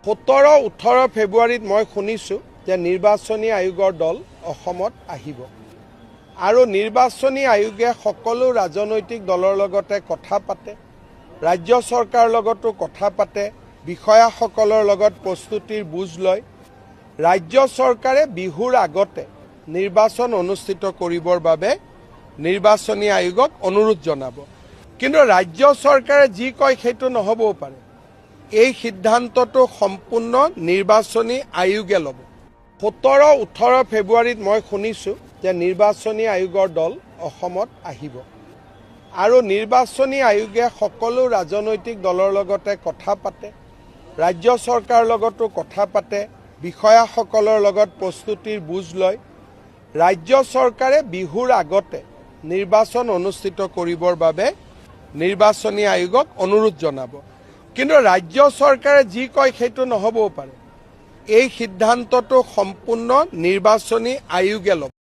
17-18 ফেব্ৰুৱাৰীত মই শুনিছোঁ যে নিৰ্বাচনী আয়োগৰ দল অসমত আহিব আৰু নিৰ্বাচনী আয়োগে সকলো ৰাজনৈতিক দলৰ লগতে কথা পাতে, ৰাজ্য চৰকাৰৰ লগতো কথা পাতে, বিষয়াসকলৰ লগত প্ৰস্তুতিৰ বুজ লয়। ৰাজ্য চৰকাৰে বিহুৰ আগতে নিৰ্বাচন অনুষ্ঠিত কৰিবৰ বাবে নিৰ্বাচনী আয়োগক অনুৰোধ জনাব। কিন্তু ৰাজ্য চৰকাৰে যি কয় সেইটো নহ'বও পাৰে। এই সিদ্ধান্তটো সম্পূৰ্ণ নিৰ্বাচনী আয়োগে ল'ব। 17-18 ফেব্ৰুৱাৰীত মই শুনিছোঁ যে নিৰ্বাচনী আয়োগৰ দল অসমত আহিব আৰু নিৰ্বাচনী আয়োগে সকলো ৰাজনৈতিক দলৰ লগতে কথা পাতে, ৰাজ্য চৰকাৰৰ লগতো কথা পাতে, বিষয়াসকলৰ লগত প্ৰস্তুতিৰ বুজ লয়। ৰাজ্য চৰকাৰে বিহুৰ আগতে নিৰ্বাচন অনুষ্ঠিত কৰিবৰ বাবে নিৰ্বাচনী আয়োগক অনুৰোধ জনাব। কিন্তু ৰাজ্য চৰকাৰে যি কয় সেইটো নহ'বও পাৰে। এই সিদ্ধান্তটো সম্পূৰ্ণ নিৰ্বাচনী আয়োগে ল'ব।